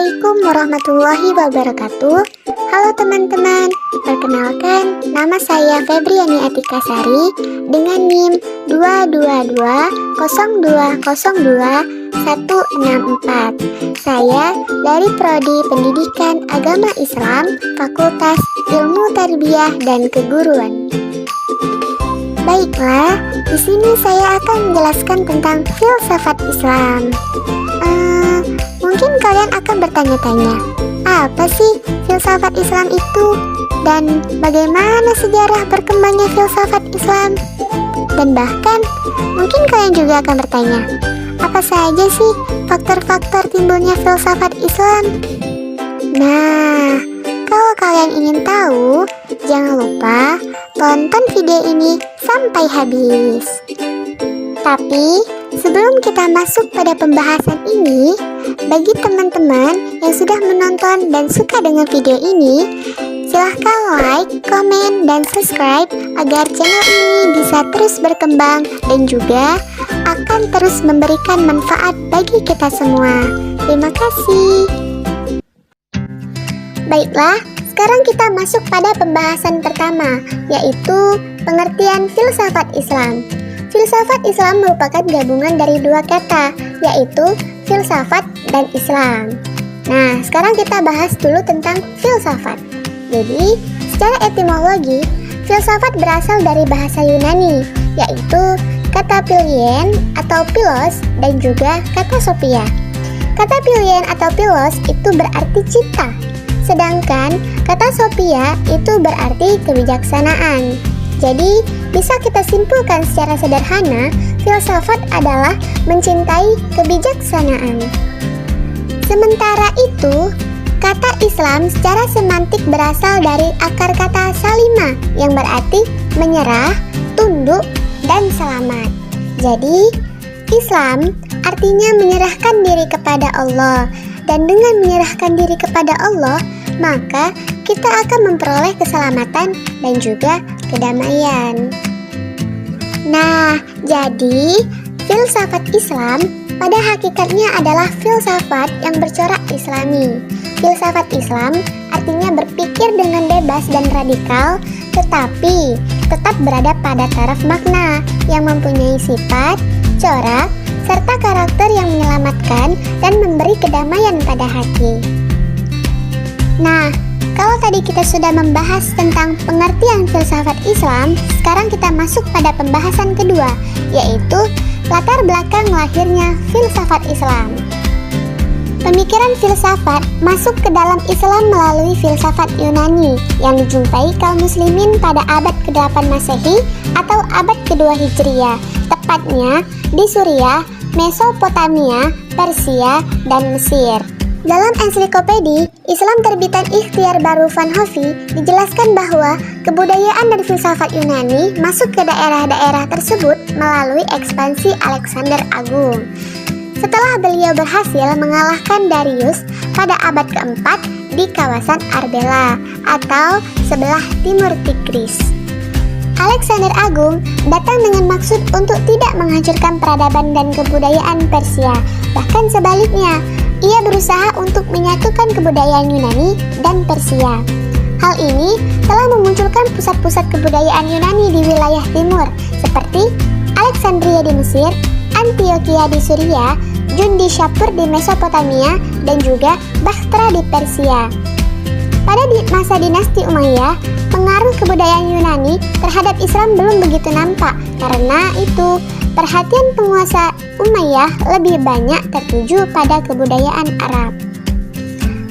Assalamualaikum warahmatullahi wabarakatuh. Halo teman-teman, perkenalkan nama saya Febriani Atika Sari dengan NIM 22202020164. Saya dari Prodi Pendidikan Agama Islam, Fakultas Ilmu Tarbiyah dan Keguruan. Baiklah, di sini saya akan menjelaskan tentang filsafat Islam. Mungkin kalian akan bertanya-tanya, apa sih filsafat Islam itu? Dan bagaimana sejarah berkembangnya filsafat Islam? Dan bahkan, mungkin kalian juga akan bertanya, apa saja sih faktor-faktor timbulnya filsafat Islam? Nah, kalau kalian ingin tahu, jangan lupa tonton video ini sampai habis. Tapi, sebelum kita masuk pada pembahasan ini, bagi teman-teman yang sudah menonton dan suka dengan video ini, silahkan like, komen, dan subscribe agar channel ini bisa terus berkembang dan juga akan terus memberikan manfaat bagi kita semua. Terima kasih. Baiklah, sekarang kita masuk pada pembahasan pertama, yaitu pengertian filsafat Islam. Filsafat Islam merupakan gabungan dari dua kata, yaitu filsafat dan Islam. Nah, sekarang kita bahas dulu tentang filsafat. Jadi, secara etimologi, filsafat berasal dari bahasa Yunani, yaitu kata pilien atau philos dan juga kata sophia. Kata pilien atau philos itu berarti cipta, sedangkan kata sophia itu berarti kebijaksanaan. Jadi, bisa kita simpulkan secara sederhana, filsafat adalah mencintai kebijaksanaan. Sementara itu, kata Islam secara semantik berasal dari akar kata salima yang berarti menyerah, tunduk, dan selamat. Jadi, Islam artinya menyerahkan diri kepada Allah, dan dengan menyerahkan diri kepada Allah, maka kita akan memperoleh keselamatan dan juga kedamaian. Nah, jadi filsafat Islam pada hakikatnya adalah filsafat yang bercorak Islami. Filsafat Islam artinya berpikir dengan bebas dan radikal, tetapi tetap berada pada taraf makna yang mempunyai sifat, corak, serta karakter yang menyelamatkan dan memberi kedamaian pada hati. Nah, kalau tadi kita sudah membahas tentang pengertian filsafat Islam, sekarang kita masuk pada pembahasan kedua, yaitu latar belakang lahirnya filsafat Islam. Pemikiran filsafat masuk ke dalam Islam melalui filsafat Yunani yang dijumpai kaum muslimin pada abad ke-8 Masehi atau abad ke-2 Hijriah, tepatnya di Suriah, Mesopotamia, Persia, dan Mesir. Dalam ensiklopedi Islam terbitan Ikhtiar Baru Van Hovi dijelaskan bahwa kebudayaan dan filsafat Yunani masuk ke daerah-daerah tersebut melalui ekspansi Alexander Agung. Setelah beliau berhasil mengalahkan Darius pada abad keempat di kawasan Arbela atau sebelah timur Tigris. Alexander Agung datang dengan maksud untuk tidak menghancurkan peradaban dan kebudayaan Persia, bahkan sebaliknya, ia berusaha untuk menyatukan kebudayaan Yunani dan Persia. Hal ini telah memunculkan pusat-pusat kebudayaan Yunani di wilayah timur, seperti Alexandria di Mesir, Antioquia di Suriah, Jun di Shapur di Mesopotamia, dan juga Bactra di Persia. Pada masa dinasti Umayyah, pengaruh kebudayaan Yunani terhadap Islam belum begitu nampak. Karena itu, perhatian penguasa Umayyah lebih banyak tertuju pada kebudayaan Arab.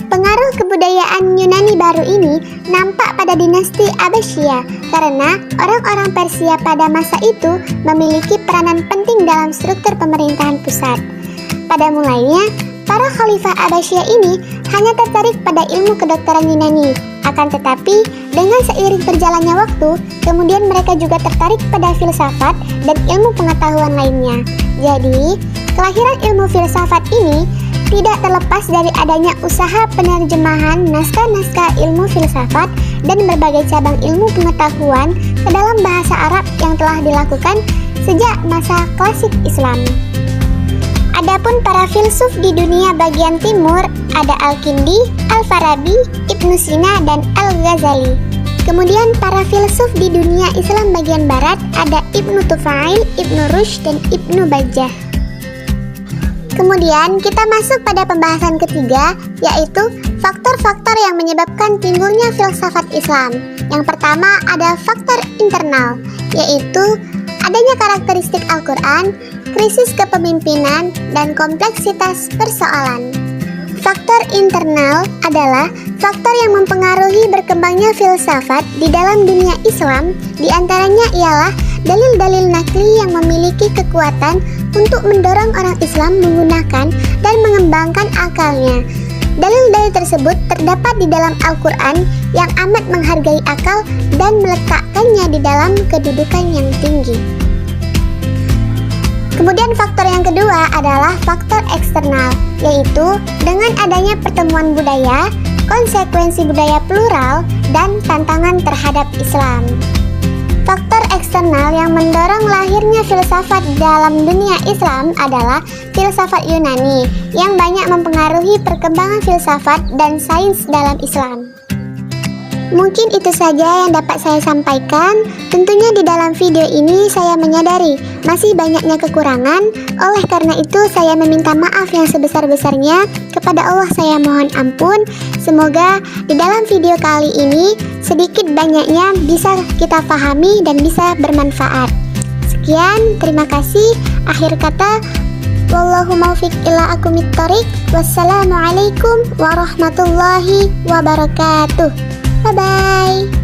Pengaruh kebudayaan Yunani baru ini nampak pada dinasti Abbasiyah karena orang-orang Persia pada masa itu memiliki peranan penting dalam struktur pemerintahan pusat. Pada mulanya, para khalifah Abbasiyah ini hanya tertarik pada ilmu kedokteran Yunani. Akan tetapi, dengan seiring berjalannya waktu, kemudian mereka juga tertarik pada filsafat dan ilmu pengetahuan lainnya. Jadi, kelahiran ilmu filsafat ini tidak terlepas dari adanya usaha penerjemahan naskah-naskah ilmu filsafat dan berbagai cabang ilmu pengetahuan ke dalam bahasa Arab yang telah dilakukan sejak masa klasik Islam. Ada Adapun para filsuf di dunia bagian timur ada Al-Kindi, Al-Farabi, Ibnu Sina, dan Al-Ghazali. Kemudian para filsuf di dunia Islam bagian barat ada Ibnu Tufail, Ibnu Rushd, dan Ibnu Bajjah. Kemudian kita masuk pada pembahasan ketiga, yaitu faktor-faktor yang menyebabkan timbulnya filsafat Islam. Yang pertama ada faktor internal, yaitu adanya karakteristik Al-Quran, krisis kepemimpinan, dan kompleksitas persoalan. Faktor internal adalah faktor yang mempengaruhi berkembangnya filsafat di dalam dunia Islam. Di antaranya ialah dalil-dalil nakli yang memiliki kekuatan untuk mendorong orang Islam menggunakan dan mengembangkan akalnya. Dalil-dalil tersebut terdapat di dalam Al-Quran yang amat menghargai akal dan meletakkannya di dalam kedudukan yang tinggi. Kemudian faktor yang kedua adalah faktor eksternal, yaitu dengan adanya pertemuan budaya, konsekuensi budaya plural, dan tantangan terhadap Islam. Faktor eksternal yang mendorong lahirnya filsafat dalam dunia Islam adalah filsafat Yunani yang banyak mempengaruhi perkembangan filsafat dan sains dalam Islam. Mungkin itu saja yang dapat saya sampaikan. Tentunya di dalam video ini saya menyadari masih banyaknya kekurangan. Oleh karena itu saya meminta maaf yang sebesar-besarnya. Kepada Allah saya mohon ampun. Semoga di dalam video kali ini sedikit banyaknya bisa kita pahami dan bisa bermanfaat. Sekian, terima kasih. Akhir kata, wallahu muwaffiq ila aqwamit thoriq. Wassalamualaikum warahmatullahi wabarakatuh. Bye-bye.